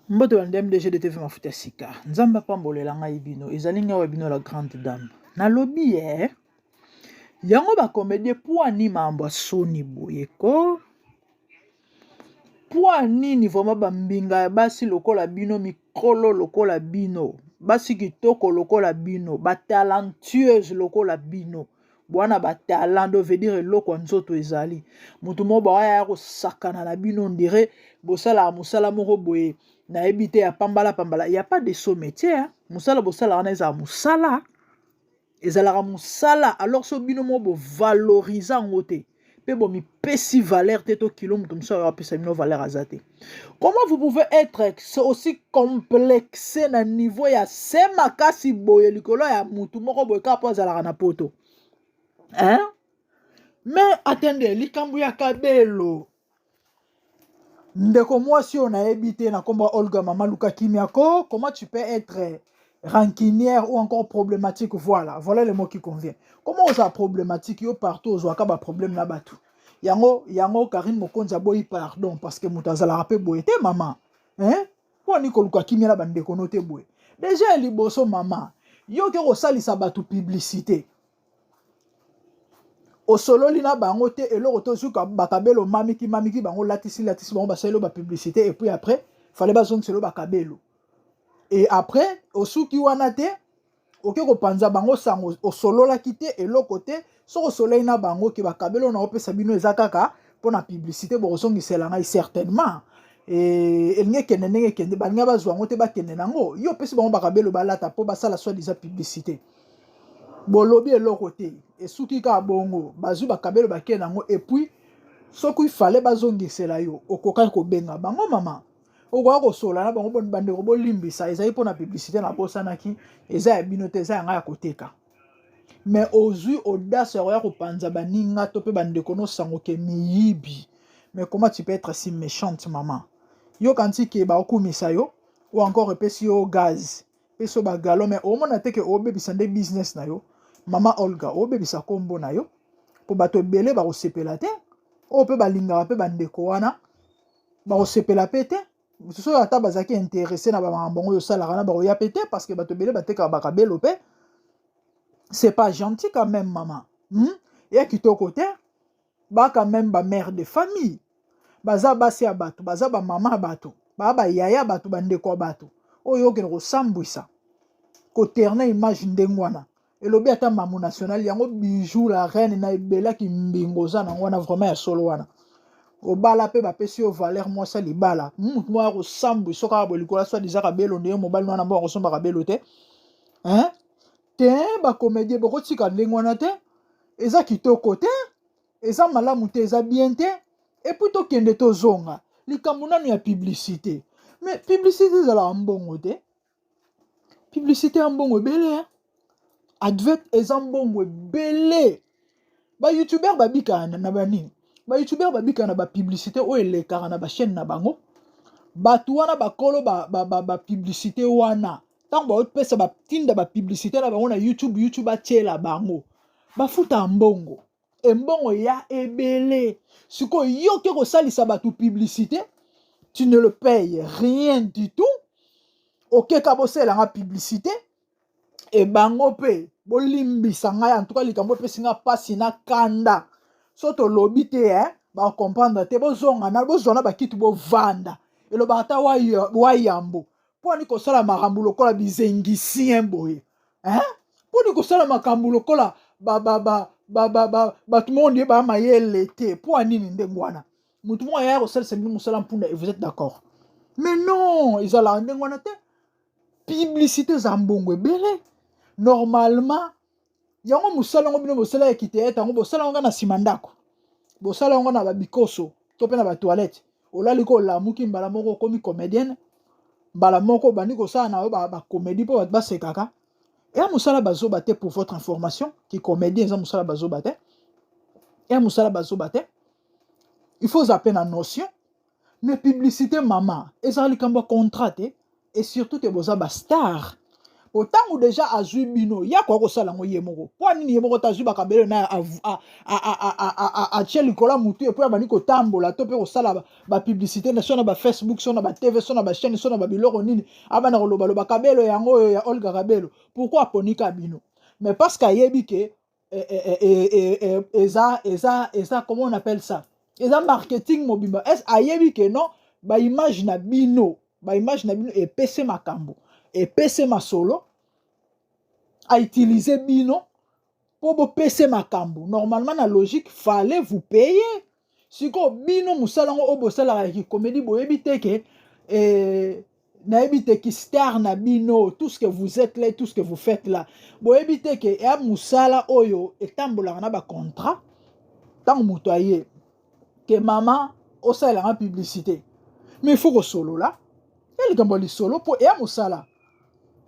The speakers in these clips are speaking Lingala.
Mbote bandem DG de TV Mafuta Sika. Nzamba pambolela ngai bino. Ezali ngawa bino la grande dame. Na lobby yango ba comédie pour ni mambo soni boyeko. Pour nini vraiment bambinga basi lokola bino mikolo lokola bino. Basi kitoko lokola bino, ba talentueuse lokola bino. Bwana ba talent veut dire loko nzoto ezali. Mutu mo ba ya ko sakana na bino on dirait bosala musala moko boye. Na ebite ya pambala. Il n'y a pas de saut métier. Hein? Musala bosala wana eza musala. Ezalaka musala. Alors so bino mo bo valoriser ngote. Pe bo mi pesi valeur teto kilo mutu musala wa pesa bino valeur azate. Comment vous pouvez être aussi complexé na niveau ya sema kasi boye likolo ya mutu moko boye kapo ezalaka na poto. Hein? Mais attendez, likambu ya kabelo. Ndeko moi si on a habité na komba Olga Mama Luka Kimiako, comment tu peux être rancunière ou encore problématique? Voilà le mot qui convient. Comment on a problématique yo partout aux wakaba problème na batu. Yango Karine Mokonza boy pardon parce que mutazala rappé boyete maman. Hein? Pour Nico Luka Kimia la bande konote boy. Déjà liboso maman. Yo ke salisa batu publicité. Au solo lina bango te eloko to suka bakabelo mamiki bango latisi bango baselo ba publicité et puis après fallait bazong selo bakabelo et après au suki wana te oke ko panza bango sango au solo la kité eloko te so au solo ina bango ki bakabelo na opesa bino ezakaka pour na publicité bo zongi selanga certainement et elnge kende balinga bazwa ngo te ba kende nango yo pesi bango bakabelo balata po basala soit déjà publicité. Bolobi eloko te et suki ka bongo bazu bakabelo bakene nango et puis soki il fallait bazongisela yo okoka ko benga bango mama okoka ko sola na bango bon bande ko bolimbisa ezali pona publicité na bosanaki eza ya bino te eza ya ngaya koteka mais ozui audace ya ko panza baninga to pe bande kono sango ke miyibi. Mais comment tu peux être si méchante maman? Yo kanti ke ba okumisa yo ou encore epesi yo gaz peso ba galo mais au mona te ke obebisa nde business na yo. Mama Olga, obebisa kombo na yo. Po bato bele ba osepela te. O pe balinga pe bandeko wana. Ba osepela pe te. So ata bazaki intéressé na ba mbongo yo sala kana ba oya pété parce que bato bele bateka ba kabelo pe. C'est pas gentil quand même maman. Et kitoko te. Ba quand même ba mère de famille. Baza basi ya bato, baza ba mama bato. Ba yaya bato bandeko bato. Oyo ke ko sambwisa. Ko terne image ndengwana. Et le ata mamu national yango bijou la reine na ebela ki mbingoza na wana vraiment ya solo wana obala pe ba pesi o valeur moi ça libala moi ko sambu soka bo likola soit déjà ka belo nde mobali wana bo ko somba ka belo te hein te ba comédie boko tika ndengwana te eza kitoko te eza malamu te eza bien te et puis to kende to zonga likambu nanu ya publicité mais publicité za la mbongo te publicité ya mbongo bele hein? Advert ezambongo belé ba youtubeur babika na bani ba youtubeur babika na ba publicité o elekaka na ba chaîne na bango batu wana bakolo ba publicité wana tango ba pesa ba tinda ba publicité na bango na YouTube atiela bango ba futa mbongo e mbongo ya ebele siko yo ke ko salisa batu publicité tu ne le payes rien du tout OK ka bosela nga publicité et bango pe bolimbisa ngai en tout cas likambo pe singa pasi na kanda soto lobi te ba comprendre te bozonga na bozona ba kitu bo vanda elo bata wa yambo poni ko sala makambu lokola bizengisi boye poni ko sala makambu lokola ba tout le monde ba mayele te po nini ndengwana mutu mo ya ko sala sebi musala mpunda et vous êtes d'accord? Mais non izala ndengwana te publicité za mbongo ebele. Normalement, yango musala ngo bino bosala ekite etango bosala ngo na simandako. Bosala ngo na babikoso, to pe na ba toilette. Olali ko la muki mbala moko komi comédienne. Mbala moko bani ko sala na ba comédie po ba sekaka. Et musala bazo bate pour votre information, qui comédien za musala bazo bate. Et musala bazo bate. Il faut zapper la notion. Mais publicité maman, ezali kamba contrat et surtout te boza ba star. Autant ou déjà azui bino ya kwa ko sala ngo yemoko po nini yemoko ta zuba kabelo na a cheli kola mutu e po ya bani ko tambola to pe ko sala ba publicité na sona ba Facebook sona ba TV sona ba chaîne sona ba biloko nini abana ko loba kabelo yango ya Olga Kabelo pourquoi ponika bino mais parce qu'ayebi que eza comment on appelle ça eza marketing mobimba est ayebi que non ba image na bino et PC makambo et PC masolo à utiliser bino pour vous PC makambo. Normalement, la logique, fallait vous payer. Si vous bino musalango obo sala ki comédie bo ebite que na ebite ki star na bino tout ce que vous êtes là, tout ce que vous faites là. Bo ebite que ya musala oyo etambola na ba contrat tant mutoyer que maman o sala en publicité. Mais il faut que solo là. Il y a solo pour ya musala.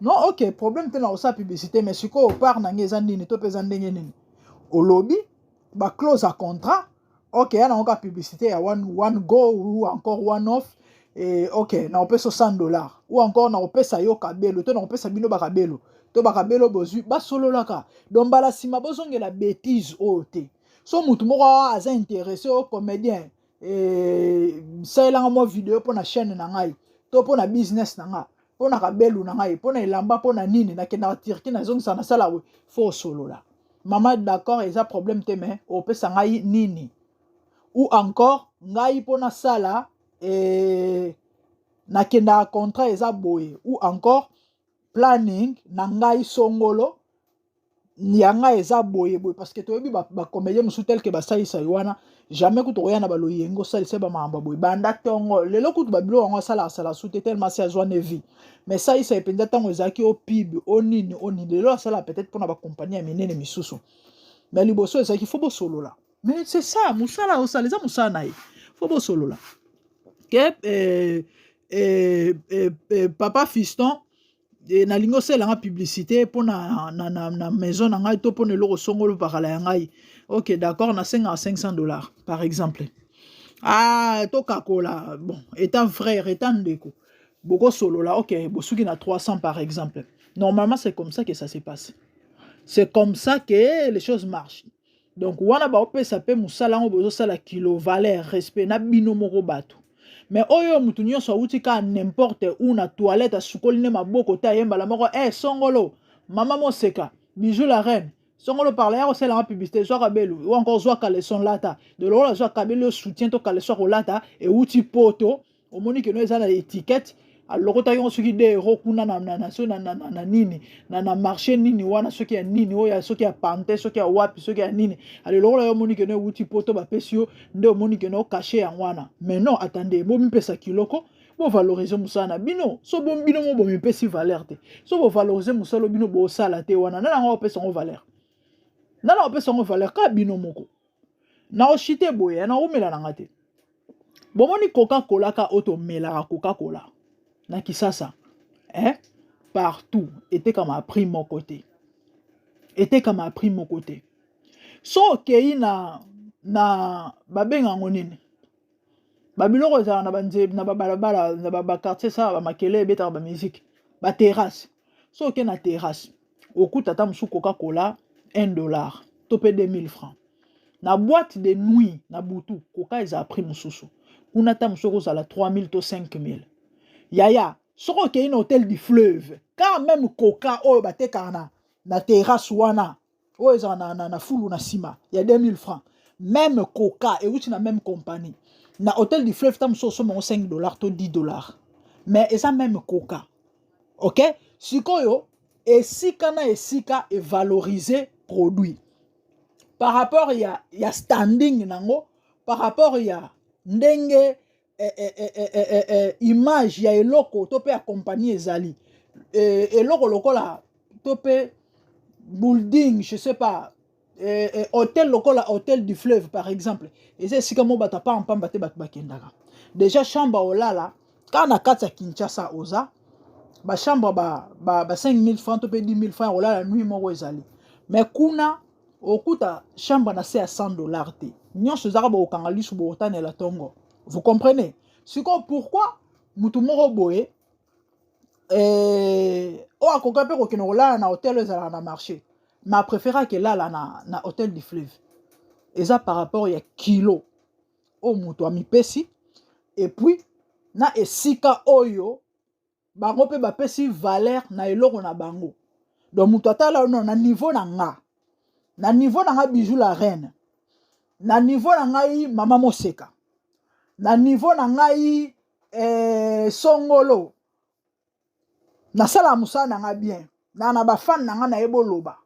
Non, ok, problème c'est dans sa publicité, mais si on part dans les années, tu peux au lobby, bah close à contrat, ok, il y a encore publicité, il y a one go ou encore one off, et ok, on paie $60, ou encore on paie ça yo kabelo, on paie ça bino bakabelo, to bakabelo bozu, bah solo là ka, donc bah la sima besoin de la bêtise au thé, so mutu moko a intéressé au comédien, et ça il a une vidéo pour la chaîne nangai, to pour la business nangai. Pona kabelu na ngai pona elamba pona nini na kena tirki na zong sana sala we fo solo là maman d'accord et ça problème te mais o pesa ngai nini ou encore ngai pona sala na kena contrat eza boye ou encore planning na ngai songolo nyanga eza boye parce que toyebi ba comédien musu tel que ba saisa wana jamais que toya na ba loyengo sala se ba mamba boye banda tongo lelo kutu ba bilo ngo sala soute tellement c'est joie vie mais ça il s'est pendant tango ezaki au pib au nini lelo sala peut-être pour na ba compagnie ya minene misusu mais liboso ezaki faut bo solo là mais c'est ça musala osala les musala na faut bo solo là que papa fiston na lingo sela nga publicité pour na maison na ngai to pour ne loko songolo pakala ya ngai ok d'accord na senga $500 par exemple ah to kakola bon étant frère étant ndeko boko solo là ok bosuki na 300 par exemple normalement c'est comme ça que ça se passe c'est comme ça que les choses marchent donc wana ba opesa pe musala ngo bozo sala kilo valeur respect na bino moko bato mais oyo mutu nyonso awuti ka n'importe où na toilette asukoli ne maboko ta yemba la moko songolo mama moseka bijou la reine songolo parle ya osela en publicité soit kabelu ou encore soit caleçon lata de l'ora soit kabelu soutien to caleçon lata et outi poto au moni que nous ça na étiquette alors ta yon suki de rokuna na nini na marché nini wana soki ya nini oya soki ya pante soki ya wapi soki ya nini alors là yo moni que nous outi poto ba pesio nde moni que nous caché ya wana mais non attendez bo mi pesa kiloko bo valoriser musana bino so bo bino mo bo mi pesi valeur te so bo valoriser musalo bino bo sala te wana na ngo pesa ngo valeur na na pesa ngo valeur ka bino moko na o chite boye na o mela na ngate bo moni Coca-Cola ka auto mela Coca-Cola na kisasa partout était comme appris mon côté so kei na babenga ngonini babiloko za na banze na babalabala na ba quartier ça ba makele beta ba musique ba terrasse so ke na terrasse okuta ta musu Coca-Cola $1 topé 2000 francs na boîte de nuit na butu Coca ils a pris mususu kuna ta musu ko sala 3000 to 5000 yaya soko ke un hôtel du fleuve quand même Coca oyo bateka na terrasse wana oyo za na fulu na sima ya 2000 francs même Coca et aussi na même compagnie na hôtel du fleuve tam so mo $5 to $10 mais eza même Coca ok sikoyo esika na esika et valoriser produit par rapport ya standing nango par rapport ya ndenge image ya eloko to pe accompagner ezali eloko lokola to pe building je sais pas hôtel lokola hôtel du fleuve par exemple et c'est sika mo bata pa pamba te bat bakendaka déjà chambre olala kana kata Kinshasa oza ba chambre ba 5000 francs to pe 10000 francs olala nuit moko ezali mais kuna okuta chambre na se à $100 te nyonso zaka bo kangalisu bo otane la tongo. Vous comprenez? C'est quoi pourquoi mutu moko boye oyo akoka mpe kokende kolala na hotel oyo ezalaka na marché mais apréféra kelala na hôtel du fleuve eza par rapport ya kilo oyo moto amipesi et puis na esika oyo bango mpe bapesi valeur na eloko na bango donc moto atala no na niveau na nga bijou la reine na niveau na ngai mama moseka na niveau na ngai songolo nasala mosala na nga bien na bafane na nga nayeba oloba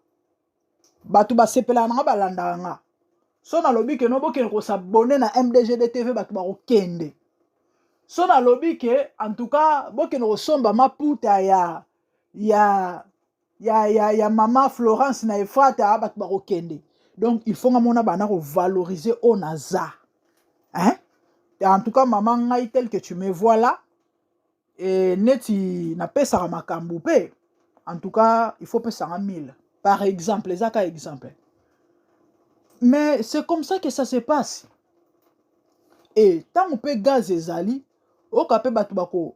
bato basepelaka na nga balandaka nga so nalobi ke no bokende kosabone na MDGD TV bato bakokende so nalobi ke en tout cas bokende kosomba maputa ya mama Florence na Efrata bato bakokende donc il faut nga mona bana kovaloriser o naza hein en tout cas maman ngai tel que tu me vois là et neti na pesa makambu pe en tout cas il faut pesa 1000 par exemple les cas exemple mais c'est comme ça que ça se passe et tant on peut gaz ezali o kapé batu bako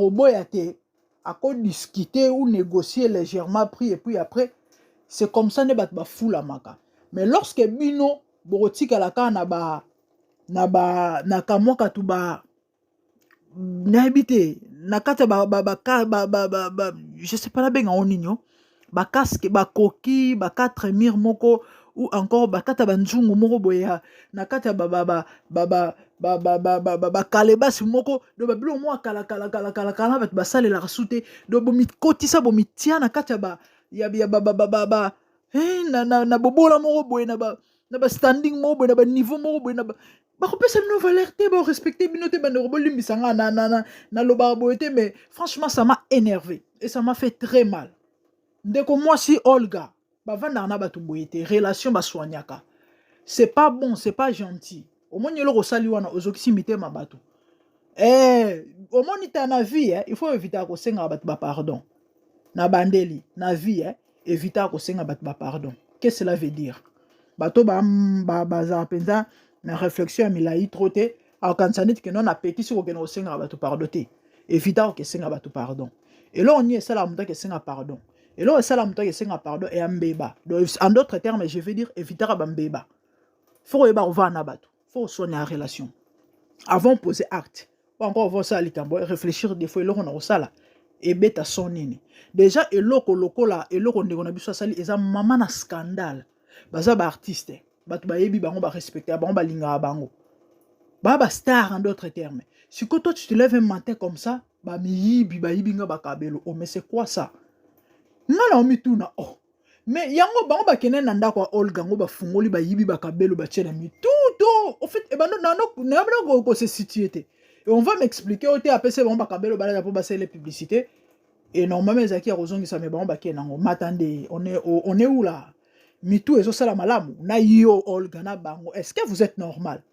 boya te ako discuter ou négocier légèrement prix et puis après c'est comme ça ne batu ba fula maka mais lorsque bino botika la ka na kamwa katu ba n'habité na kata je sais pas la benga oninyo ba casque ba coquille ba 4 mire moko ou encore ba kata banjungu moko boya na kata ba kalebasi moko do ba bilo mo kala ba sale la rasute do bomi kotisa bomi tia na kata ba ya na bobola moko boya na ba standing moko boya na ba niveau moko boya na ba bakopesa bino valeur te respecter bino te bande kobolimbisa nga na loba boyete mais franchement ça m'a énervé et ça m'a fait très mal ndeko moi si Olga bavanda na batu boyete relation baswanyaka c'est pas bon c'est pas gentil au moins yelo kosali wana ozokisi mitema batu au moins ta na vie il faut éviter ko senga batu ba pardon na bandeli na vie éviter ko senga batu ba pardon qu'est-ce que cela veut dire bato ba za penza na réflexion milai troté a kansanit que non appétit sur que no senga batu pardon te éviter que senga batu pardon et là on y est ça la muta que senga pardon et là ça la muta que senga pardon et ambeba donc en d'autres termes je vais dire éviter à bambeba faut yeba va na batu faut soigner la relation avant poser acte ou encore voir ça likambo réfléchir des fois là on a ça là et beta sonini déjà eloko lokola eloko ndeko na biso sali eza mama na scandale baza ba artiste batu ba yebi bango ba respecter bango ba linga bango ba star en d'autres termes si que toi tu te lèves un matin comme ça ba miyibi ba yibinga ba kabelo oh mais c'est quoi ça ngala omituna oh mais yango bango ba kenen na ndako Olga ngo ba fungoli ba yibi ba kabelo ba tchela mituto au fait e bando na ko se situer et on va m'expliquer au TAPC bango ba kabelo ba la pour passer les publicités et normalement ezaki ya kozongi ça mais bango ba kenango matande on est où là mitu ezo sala malamu na yo Olga na bango est-ce que vous êtes normal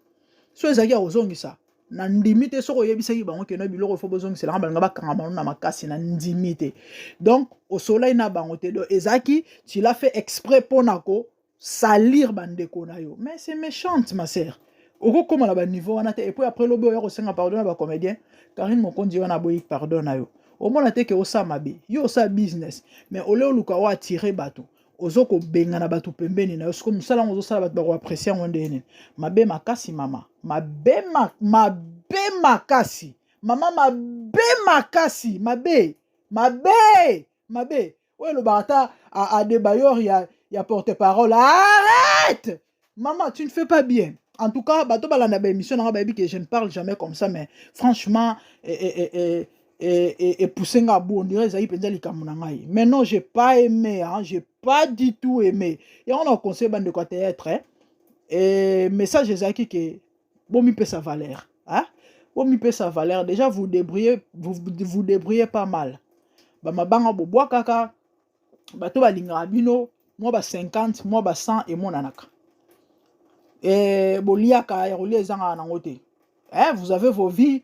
so ezaki ya kozongi ça na ndimite soko yebisaki bango ke no biloko fo bozongi c'est la balanga ba kanga na makasi na ndimite donc au soleil na bango te do ezaki tu l'as fait exprès pour nako salir bandeko na yo mais c'est méchante ma sœur oko koma na ba niveau wana te et puis après lobo ya ko senga pardon na ba comédien Karine Mokonzi wana boyi pardon na yo au moins te ke osa mabe yo osa business mais ole oluka wa tirer bateau ozoko benga na batu pembeni na yosko musala ngozo sala batu bako apprécier ngonde ene mabe makasi mama mabe makasi mama mabe makasi mabe ouais le bata a des bailleurs ya porte-parole arrête maman tu ne fais pas bien en tout cas bato balanda ba émission na ba bi que je ne parle jamais comme ça mais franchement et pousser à bout, on dirait ça y pensa likamuna ngai. Mais non, j'ai pas aimé, hein, j'ai pas du tout aimé. Et on a conseillé de quoi être, hein. Et message est qui que bon mi peut sa valeur, hein. Bon mi peut sa valeur. Déjà vous débrouillez pas mal. Ba mabanga bo bois kaka, ba to ba linga bino, moi ba 50, moi ba 100 et mon nanaka. Et boliaka ya rolie zanga na ngote. Hein, vous avez vos vies.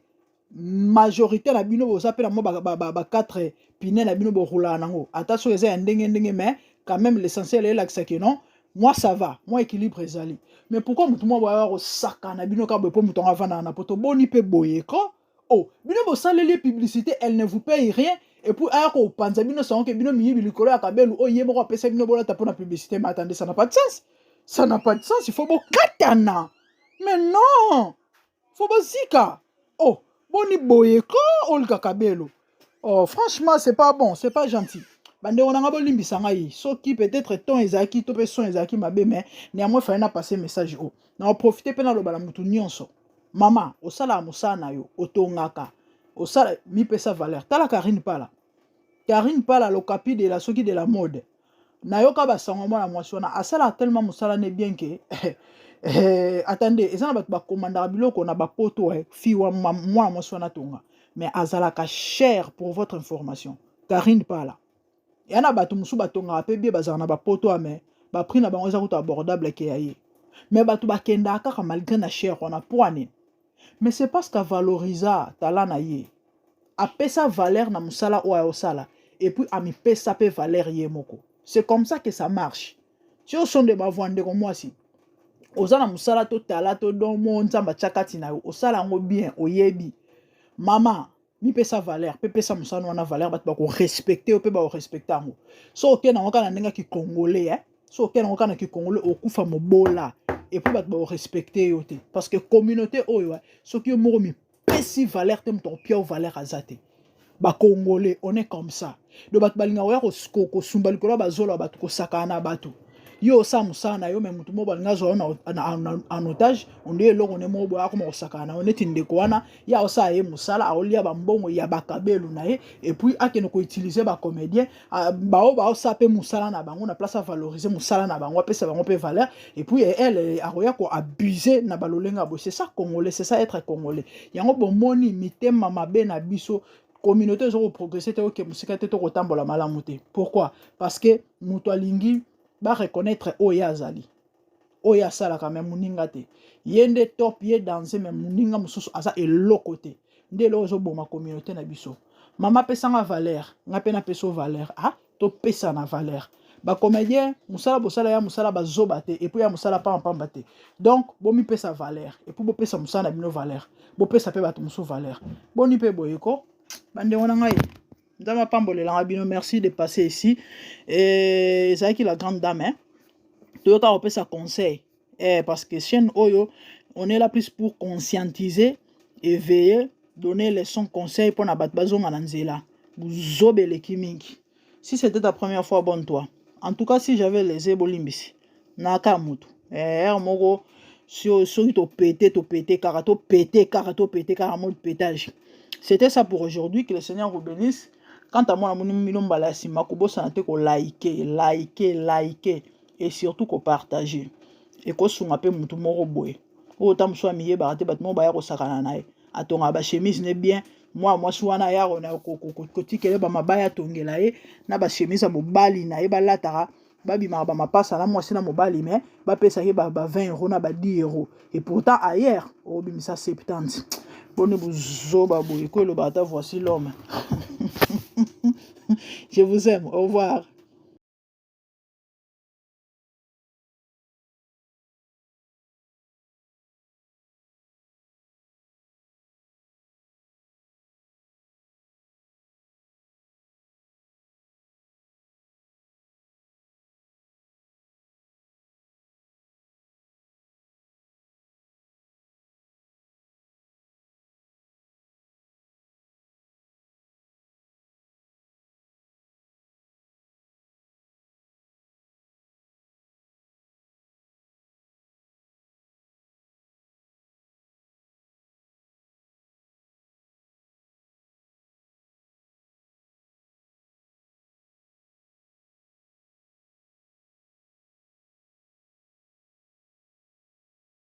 Majorité la bino vous appelle moi ba 4 pine la bino bo roula nango attention les ndenge mais quand même l'essentiel est là que non moi ça va moi équilibre ezali mais pourquoi tout le monde va avoir saka na bino ka bo muto ngavana na poto boni pe boye ko Oh, bino bo saleli publicité, elle ne vous paye rien. Et puis, alors qu'on pense, bino savons que bino miyi bilikolo ya kabelu, oh, yé moko apesa bino bola tapo na publicité, mais attendez, ça n'a pas de sens. Ça n'a pas de sens, il faut bo katana. Mais non, faut bo zika. Oh, boni boyeko, olga kabelu. Oh, franchement, c'est pas bon, c'est pas gentil. Bande on a bolimbi sangai. Soki peut-être ton ezaki, to pe son ezaki mabe, mais néanmoins, fallait na passer message. Oh, na profiter pena lo bala mutu nyonso. Mama, osala musana yo, otongaka. Osala mi pesa valeur. Tala Karine Pala. Karine Pala, le capi de la soki de la mode. Nayoka basango mwana mwasi wana asala tellement musala ne bien que attendez, ezana bat ba commandar biloko na ba poto fi wa mwana mwasi wana tonga. Mais azalaka cher pour votre information. Karine Pala. Yana batu musu batonga pe bien bazana ba poto mais ba prix na bango eza kuto abordable ke yaye. Mais batu bakenda kaka malgré na cher wana poane. Mais c'est parce qu'à valoriser talent na ye. A pesa valeur na musala ou a sala et puis a mi pesa pe valeur ye moko. C'est comme ça que ça marche. Si on sonde ma vendre comme moi si. Ozana musala to tala to don mo nzamba chakati na yo. Osala ngo bien oyebi. Mama mi pesa valeur, pe pesa musala wana valeur bat ba ko respecter o pe ba ko respecter ngo. So ok na ngoka na ndenge ki congolais So ok na ngoka na ki congolais okufa mobola. Et puis, il faut respecter. Parce que la communauté, ce qui est mi pesi valeur, tu ton pied valeur à zate. Ba Congolais, on est comme ça. Donc, balinga oya ko sumba likolo bazola batu ko sakana batu. Yo sa musana yo mais mutu mo balinga zo en otage, on est là on est mo boya ko sakana, on est ndeko wana, ya osa ye musala aolia ba mbongo ya bakabelu na ye et puis akeno ko utiliser ba comédien, ba osa pe musala na bango na place à valoriser musala na bango pesa bango pe valeur et puis elle aroya ko abuser na balolenga bo. C'est ça congolais, c'est ça être congolais. Yango bo moni mitema mabe na biso. Communauté ont progressé que musika te to kotambola malamu te. Pourquoi? Parce que mutu alingi ba reconnaître oya azali. Oya sala quand même muninga te. Yende top ye danser mais muninga mususu asa eloko te. Nde lo zo boma communauté na biso. Mama pesa nga valeur, nga pe na peso valeur. Ah, to pesa na valeur. Ba comédien musala bosala ya musala bazoba te et puis ya musala pa pamba te. Donc bomi pesa valeur et puis bo pesa musala na bino valeur. Bo pesa pe batu musu valeur. Boni pe boyeko. Bande wana ngai ndama pambolela bino, merci de passer ici et c'est qui la grande dame tu ka opesa conseil parce que chaîne oyo on est là plus pour conscientiser, éveiller, donner les sons conseils pour na bat bazonga na nzela buzobele kimingi. Si c'était ta première fois, abonne-toi. En tout cas, si j'avais les ebolimbisi naka mutu moko si to pété karato pété car mode pétage. C'était ça pour aujourd'hui. Que le Seigneur vous bénisse. Quant à moi, liker et surtout qu'on partage. Et qu'on soit un peu moutou moro boy. Autant soit mié barate battement baya ko sakana nae. Atonga ba chemise ne bien. Moi soana ya on a koti kele ba mabaya tongela e na ba chemise a mobali na e ba latara. Babi ma ba mapasa na moi sina mobali mais ba pesa ke ba 20 € na ba 10 €. Et pourtant ailleurs, au bimisa 70. Voici l'homme. Je vous aime. Au revoir.